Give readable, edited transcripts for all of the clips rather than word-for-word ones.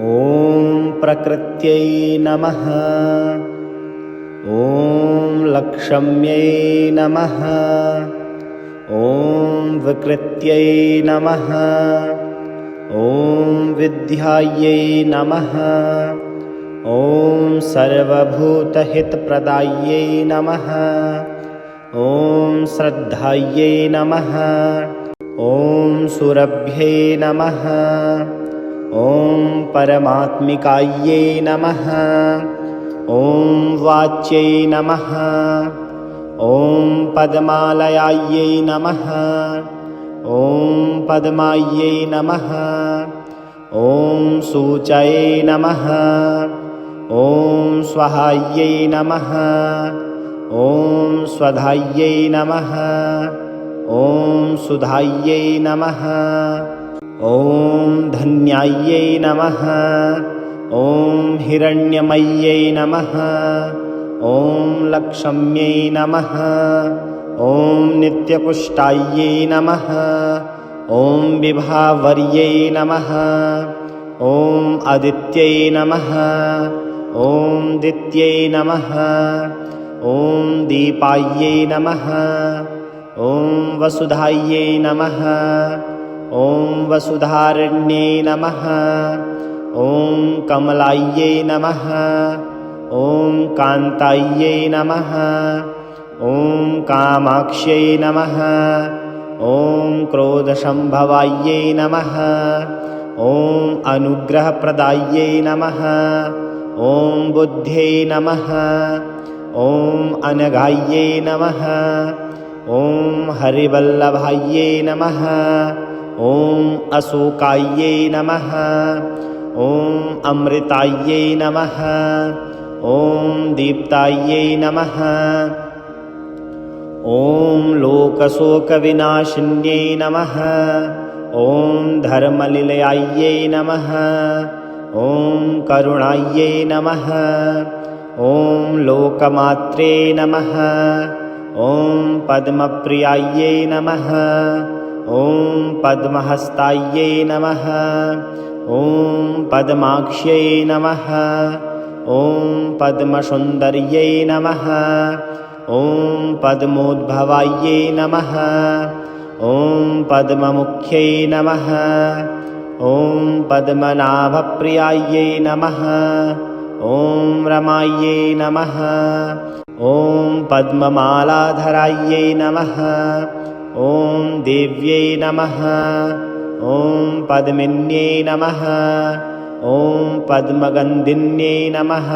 ॐ प्रकृत्यै नमः। ॐ लक्ष्म्यै नमः। ॐ विकृत्यै नमः। ॐ विद्यायै नमः। ॐ सर्वभूतहितप्रदायै नमः। ॐ श्रद्धायै नमः। ॐ सुरभ्यै नमः। ॐ परमात्मिकायै नमः। ॐ वाच्यै नमः। ॐ पद्मालयायै नमः। ॐ पद्मायै नमः। ॐ सूचये नमः। ॐ स्वाहायै नमः। ॐ स्वधायै नमः। ॐ सुधायै नमः। ॐ धन्यायै नमः। ॐ हिरण्यमय्यै नमः। ॐ लक्ष्म्यै नमः। ॐ नित्यपुष्टायै नमः। ॐ विभावर्यै नमः। ॐ अदित्यै नमः। ॐ दित्यै नमः। ॐ दीपायै नमः। ॐ वसुधायै नमः। ॐ वसुधारण्यै नमः। ॐ कमलायै नमः। ॐ कान्तायै नमः। ॐ कामाक्ष्यै नमः। ॐ क्रोधसम्भवायै नमः। ॐ अनुग्रहप्रदायै नमः। ॐ बुद्ध्यै नमः। ॐ अनघायै नमः। ॐ हरिवल्लभायै नमः। ॐ अशोकायै नमः। ॐ अमृतायै नमः। ॐ दीप्तायै नमः। ॐ लोकशोकविनाशिन्यै नमः। ॐ धर्मनिलयायै नमः। ॐ करुणायै नमः। ॐ लोकमात्रे नमः। ॐ पद्मप्रियायै नमः। ॐ पद्महस्तायै नमः। ॐ पद्माक्ष्यै नमः। ॐ पद्मसुन्दर्यै नमः। ॐ पद्मोद्भवायै नमः। ॐ पद्ममुख्यै नमः। ॐ पद्मनाभप्रियायै नमः। ॐ रमायै नमः। ॐ पद्ममालाधरायै नमः। ॐ देव्यै नमः। ॐ पद्मिन्यै नमः। ॐ पद्मगन्धिन्यै नमः।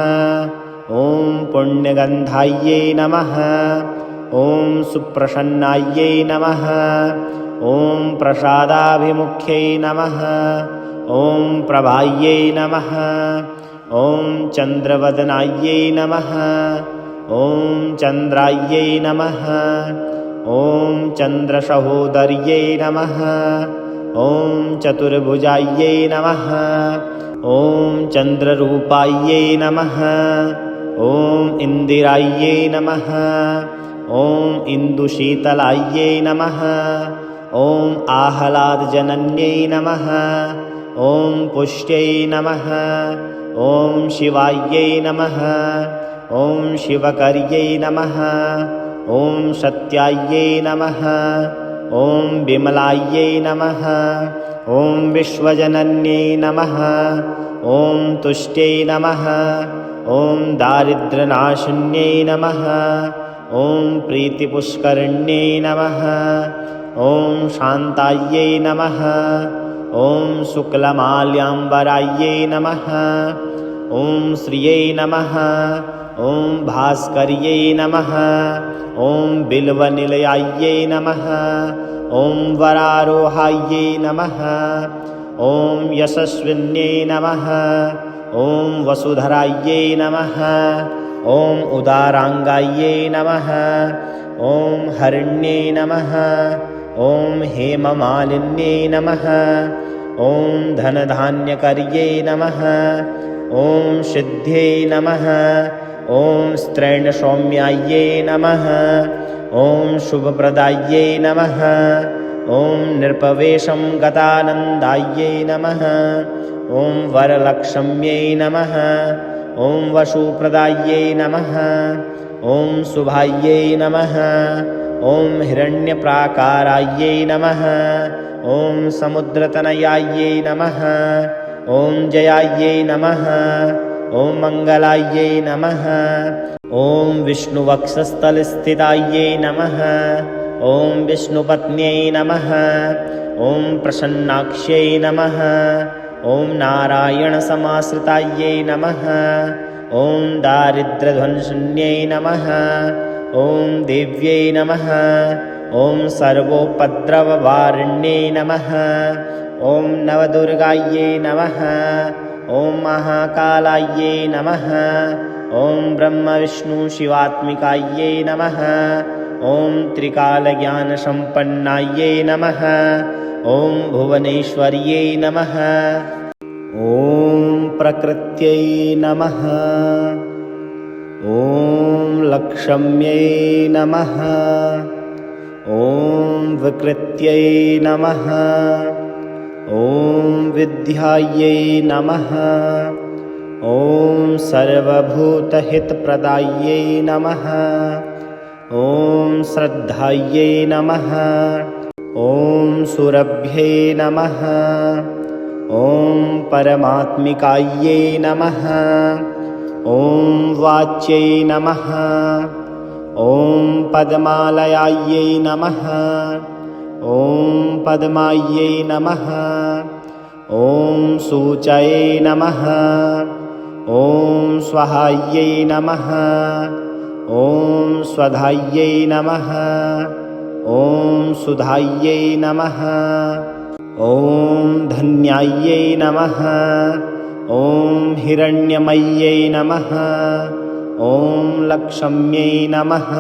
ॐ पुण्यगन्धायै नमः। ॐ सुप्रसन्नायै नमः। ॐ प्रसादाभिमुख्यै नमः। ॐ प्रभायै नमः। ॐ चन्द्रवदनायै नमः। ॐ चन्द्रायै नमः। ॐ चन्द्रसहोदर्यै नमः। ॐ चतुर्भुजायै नमः। ॐ चन्द्ररूपायै नमः। ॐ इन्दिरायै नमः। ॐ इन्दुशीतलायै नमः। ॐ आह्लादजनन्यै नमः। ॐ पुष्ट्यै नमः। ॐ शिवायै नमः। ॐ शिवकर्यै नमः। ॐ सत्यायै नमः। ॐ विमलायै नमः। ॐ विश्वजनन्यै नमः। ॐ तुष्ट्यै नमः। ॐ दारिद्र्यनाशिन्यै नमः। ॐ प्रीतिपुष्करिण्यै नमः। ॐ शान्तायै नमः। ॐ शुक्लमाल्याम्बरायै नमः। ॐ श्रियै नमः। ॐ भास्कर्यै नमः। ॐ बिल्वनिलयायै नमः। ॐ वरारोहायै नमः। ॐ यशस्विन्यै नमः। ॐ वसुधरायै नमः। ॐ उदाराङ्गायै नमः। ॐ हरिण्यै नमः। ॐ हेममालिन्यै नमः। ॐ धनधान्यकर्यै नमः। ॐ सिद्ध्यै नमः। ॐ स्त्रैणसौम्यायै नमः। ॐ शुभप्रदायै नमः। ॐ निर्पवेशं गतानन्दायै नमः। ॐ वरलक्ष्म्यै नमः। ॐ वशुप्रदायै नमः। ॐ शुभायै नमः। ॐ हिरण्यप्राकारायै नमः। ॐ समुद्रतनयायै नमः। ॐ जयायै नमः। ॐ मङ्गलायै नमः। ॐ विष्णुवक्षस्थलस्थितायै नमः। ॐ विष्णुपत्न्यै नमः। ॐ प्रसन्नाक्ष्यै नमः। ॐ नारायणसमाश्रितायै नमः। ॐ दारिद्र्यध्वंसिन्यै नमः। ॐ देव्यै नमः। ॐ सर्वोपद्रववारिण्यै नमः। ॐ नवदुर्गायै नमः। ॐ महाकालायै नमः। ॐ ब्रह्मविष्णुशिवात्मिकायै नमः। ॐ त्रिकालज्ञानसम्पन्नायै नमः। ॐ भुवनेश्वर्यै नमः। ॐ प्रकृत्यै नमः। ॐ लक्ष्म्यै नमः। ॐ विकृत्यै नमः। ॐ विद्यायै नमः। ॐ सर्वभूतहितप्रदायै नमः। ॐ श्रद्धायै नमः। ॐ सुरभ्यै नमः। ॐ परमात्मिकायै नमः। ॐ वाच्यै नमः। ॐ पद्मालयायै नमः। ॐ पद्मायै नमः। ॐ सूचये नमः। ॐ स्वाहायै नमः। ॐ स्वधायै नमः। ॐ सुधायै नमः। ॐ धन्यायै नमः। ॐ हिरण्यमय्यै नमः। ॐ लक्ष्म्यै नमः।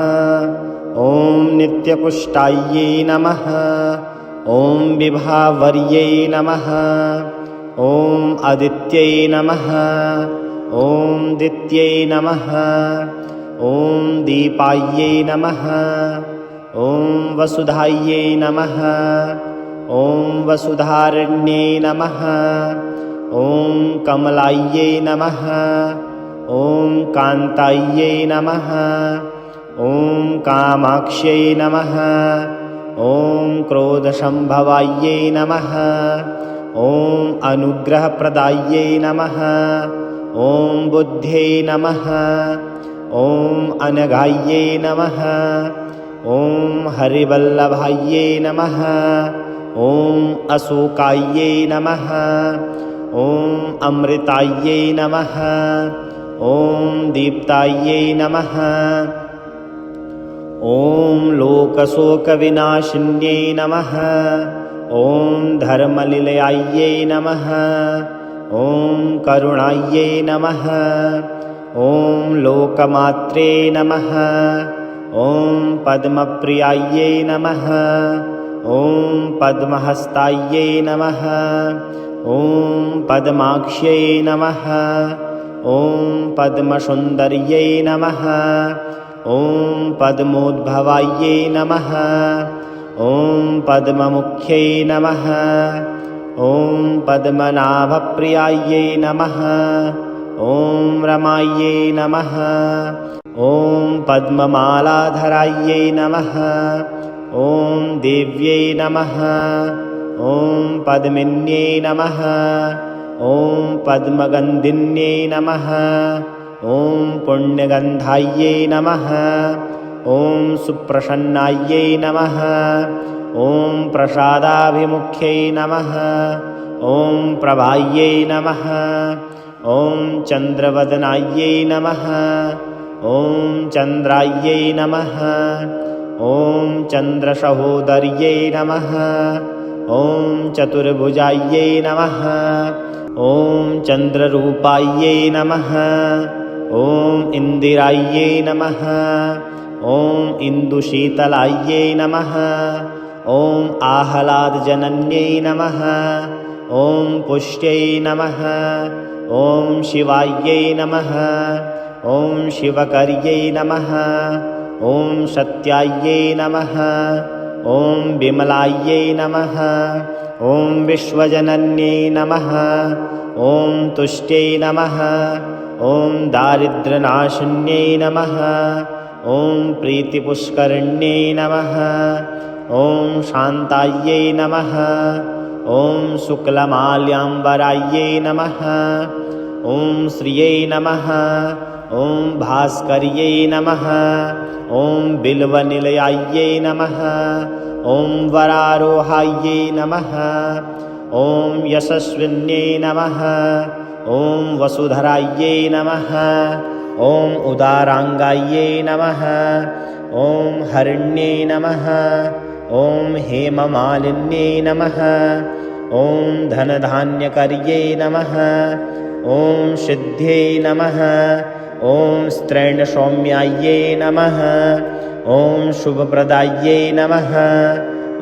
ॐ नित्यपुष्टायै नमः। ॐ विभावर्यै नमः। ॐ आदित्यै नमः। ॐ दित्यै नमः। ॐ दीपायै नमः। ॐ वसुधायै नमः। ॐ वसुधारण्यै नमः। ॐ कमलायै नमः। ॐ कान्तायै नमः। ॐ कामाक्ष्यै नमः। ॐ क्रोधसम्भवायै नमः। ॐ अनुग्रहप्रदायै नमः। ॐ बुद्ध्यै नमः। ॐ अनघायै नमः। ॐ हरिवल्लभायै नमः। ॐ अशोकायै नमः। ॐ अमृतायै नमः। ॐ दीप्तायै नमः। ॐ लोकशोकविनाशिन्यै नमः। ॐ धर्मनिलयायै नमः। ॐ करुणायै नमः। ॐ लोकमात्रे नमः। ॐ पद्मप्रियायै नमः। ॐ पद्महस्तायै नमः। ॐ पद्माक्ष्यै नमः। ॐ पद्मसुन्दर्यै नमः। ॐ पद्मोद्भवायै नमः। ॐ पद्ममुख्यै नमः। ॐ पद्मनाभप्रियायै नमः। ॐ रमायै नमः। ॐ पद्ममालाधरायै नमः। ॐ देव्यै नमः। ॐ पद्मिन्यै नमः। ॐ पद्मगन्धिन्यै नमः। ॐ पुण्यगन्धायै नमः। ॐ सुप्रसन्नायै नमः। ॐ प्रसादाभिमुख्यै नमः। ॐ प्रभायै नमः। ॐ चन्द्रवदनायै नमः। ॐ चन्द्रायै नमः। ॐ चन्द्रसहोदर्यै नमः। ॐ चतुर्भुजायै नमः। ॐ चन्द्ररूपायै नमः। ॐ इन्दिरायै नमः। ॐ इन्दुशीतलायै नमः। ॐ आह्लादजनन्यै नमः। ॐ पुष्ट्यै नमः। ॐ शिवायै नमः। ॐ शिवकर्यै नमः। ॐ सत्यायै नमः। ॐ विमलायै नमः। ॐ विश्वजनन्यै नमः। ॐ तुष्ट्यै नमः। ॐ दारिद्र्यनाशिन्यै नमः। ॐ प्रीतिपुष्करिण्यै नमः। ॐ शान्तायै नमः। ॐ शुक्लमाल्याम्बरायै नमः। ॐ श्रियै नमः। ॐ भास्कर्यै नमः। ॐ बिल्वनिलयायै नमः। ॐ वरारोहायै नमः। ॐ यशस्विन्यै नमः। ॐ वसुधरायै नमः। ॐ उदाराङ्गायै नमः। ॐ हरिण्यै नमः। ॐ हेममालिन्यै नमः। ॐ धनधान्यकर्यै नमः। ॐ सिद्ध्यै नमः। ॐ स्त्रैणसौम्यायै नमः। ॐ शुभप्रदायै नमः।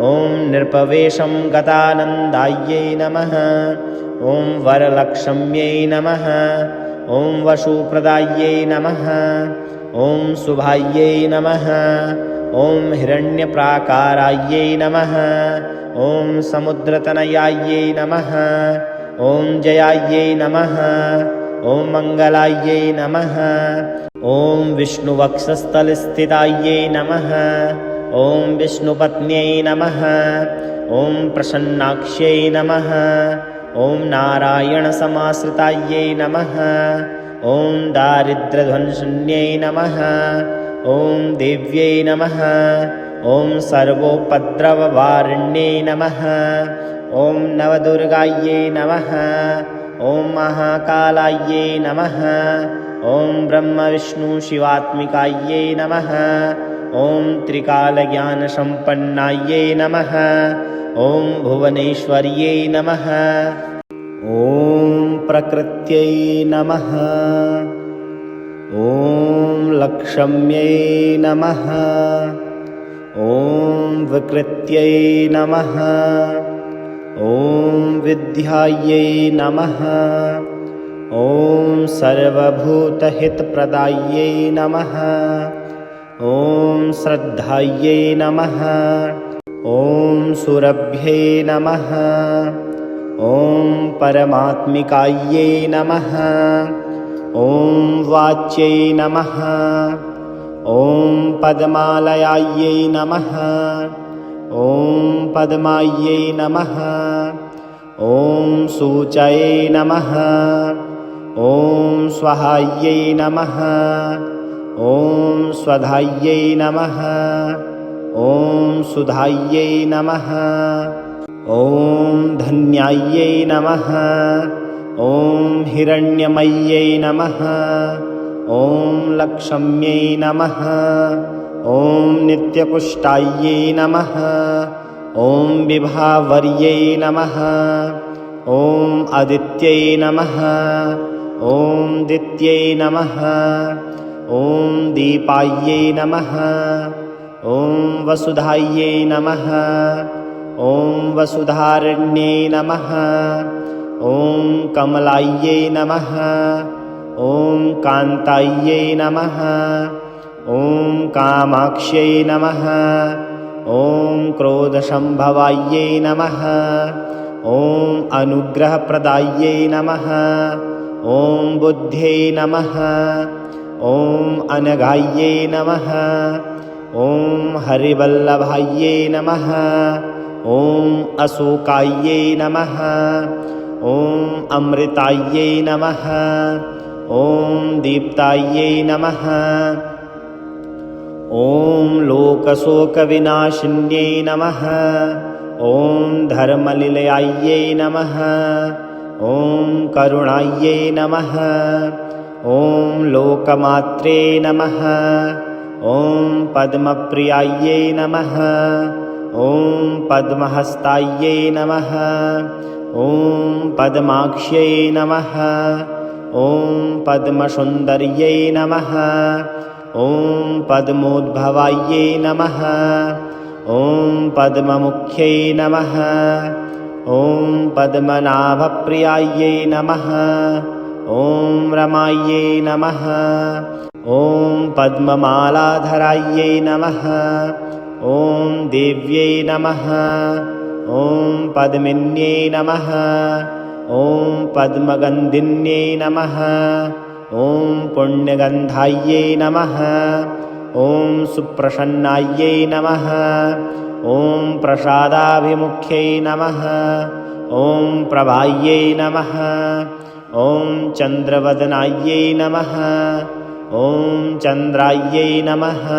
ॐ नृपवेशं गतानन्दायै नमः। ॐ वरलक्ष्म्यै नमः। ॐ वशुप्रदायै नमः। ॐ शुभायै नमः। ॐ हिरण्यप्राकारायै नमः। ॐ समुद्रतनयायै नमः। ॐ जयायै नमः। ॐ मङ्गलायै नमः। ॐ विष्णुवक्षस्थलस्थितायै नमः। ॐ विष्णुपत्न्यै नमः। ॐ प्रसन्नाक्ष्यै नमः। ॐ नारायणसमाश्रितायै नमः। ॐ दारिद्र्यध्वंसिन्यै नमः। ॐ देव्यै नमः। ॐ सर्वोपद्रववारिण्यै नमः। ॐ नवदुर्गायै नमः। ॐ महाकालायै नमः। ॐ ब्रह्मविष्णुशिवात्मिकायै नमः। ॐ त्रिकालज्ञानसम्पन्नायै नमः। ॐ भुवनेश्वर्यै नमः। ॐ प्रकृत्यै नमः। ॐ लक्ष्म्यै नमः। ॐ विकृत्यै नमः। ॐ विद्यायै नमः। ॐ सर्वभूतहितप्रदायै नमः। ॐ श्रद्धायै नमः। ॐ सुरभ्यै नमः। ॐ परमात्मिकायै नमः। ॐ वाच्यै नमः। ॐ पद्मालयायै नमः। ॐ पद्मायै नमः। ॐ सूचये नमः। ॐ स्वाहायै नमः। ॐ स्वधायै नमः। ॐ सुधायै नमः। ॐ धन्यायै नमः। ॐ हिरण्यमय्यै नमः। ॐ लक्ष्म्यै नमः। ॐ नित्यपुष्टायै नमः। ॐ विभावर्यै नमः। ॐ अदित्यै नमः। ॐ दित्यै नमः। ॐ दीपायै नमः। ॐ वसुधायै नमः। ॐ वसुधारण्यै नमः। ॐ कमलायै नमः। ॐ कान्तायै नमः। ॐ कामाक्ष्यै नमः। ॐ क्रोधसम्भवायै नमः। ॐ अनुग्रहप्रदायै नमः। ॐ बुद्ध्यै नमः। ॐ अनघायै नमः। ॐ हरिवल्लभायै नमः। ॐ अशोकायै नमः। ॐ अमृतायै नमः। ॐ दीप्तायै नमः। ॐ लोकशोकविनाशिन्यै नमः। ॐ धर्मनिलयायै नमः। ॐ करुणायै नमः। ॐ लोकमात्रे नमः। ॐ पद्मप्रियायै नमः। ॐ पद्महस्तायै नमः। ॐ पद्माक्ष्यै नमः। ॐ पद्मसुन्दर्यै नमः। ॐ पद्मोद्भवायै नमः। ॐ पद्ममुख्यै नमः। ॐ पद्मनाभप्रियायै नमः। ॐ रमायै नमः। ॐ पद्ममालाधरायै नमः। ॐ देव्यै नमः। ॐ पद्मिन्यै नमः। ॐ पद्मगन्धिन्यै नमः। ॐ पुण्यगन्धायै नमः। ॐ सुप्रसन्नायै नमः। ॐ प्रसादाभिमुख्यै नमः। ॐ प्रभायै नमः। ॐ चन्द्रवदनायै नमः। ॐ चन्द्रायै नमः।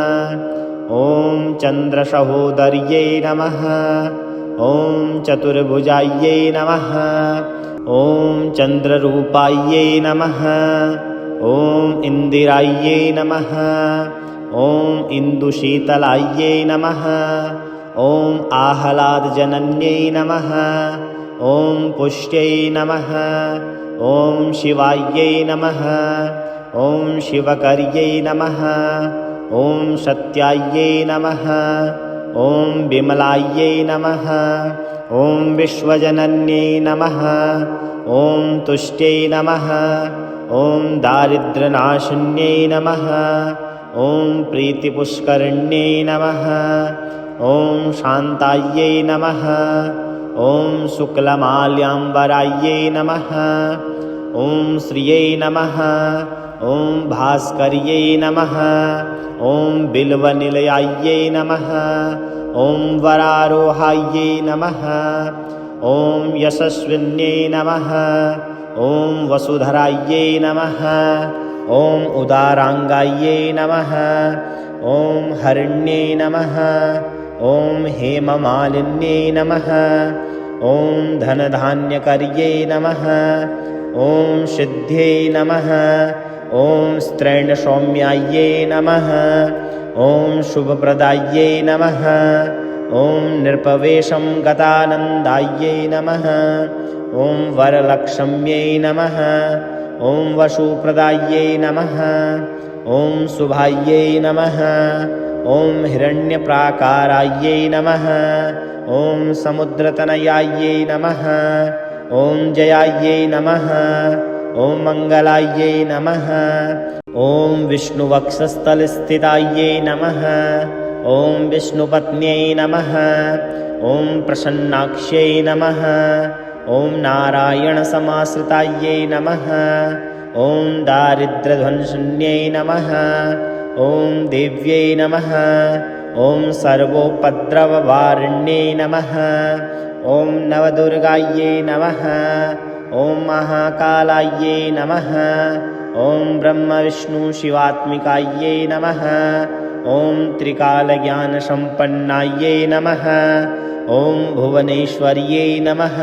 ॐ चन्द्रसहोदर्यै नमः। ॐ चतुर्भुजायै नमः। ॐ चन्द्ररूपायै नमः। ॐ इन्दिरायै नमः। ॐ इन्दुशीतलायै नमः। ॐ आह्लादजनन्यै नमः। ॐ पुष्ट्यै नमः। ॐ शिवायै नमः। ॐ शिवकर्यै नमः। ॐ सत्यायै नमः। ॐ विमलायै नमः। ॐ विश्वजनन्यै नमः। ॐ तुष्ट्यै नमः। ॐ दारिद्र्यनाशिन्यै नमः। ॐ प्रीतिपुष्करिण्यै नमः। ॐ शान्तायै नमः। ॐ शुक्लमाल्याम्बरायै नमः। ॐ श्रियै नमः। ॐ भास्कर्यै नमः। ॐ बिल्वनिलयायै नमः। ॐ वरारोहायै नमः। ॐ यशस्विन्यै नमः। ॐ वसुधरायै नमः। ॐ उदाराङ्गायै नमः। ॐ हरिण्यै नमः। ॐ हेममालिन्यै नमः। ॐ धनधान्यकर्यै नमः। ॐ सिद्ध्यै नमः। ॐ स्त्रैणसौम्यायै नमः। ॐ शुभप्रदायै नमः। ॐ नृपवेशं गतानन्दायै नमः। ॐ वरलक्ष्म्यै नमः। ॐ वसुप्रदायै नमः। ॐ शुभायै नमः। ॐ हिरण्यप्राकारायै नमः। ॐ समुद्रतनयायै नमः। ॐ जयायै नमः। ॐ मङ्गलायै नमः। ॐ विष्णुवक्षस्थलस्थितायै नमः। ॐ विष्णुपत्न्यै नमः। ॐ प्रसन्नाक्ष्यै नमः। ॐ नारायणसमाश्रितायै नमः। ॐ दारिद्र्यध्वंसिन्यै नमः। ॐ देव्यै नमः। ॐ सर्वोपद्रववारिण्यै नमः। ॐ नवदुर्गायै नमः। ॐ महाकालायै नमः। ॐ ब्रह्मविष्णुशिवात्मिकायै नमः। ॐ त्रिकालज्ञानसम्पन्नायै नमः। ॐ भुवनेश्वर्यै नमः।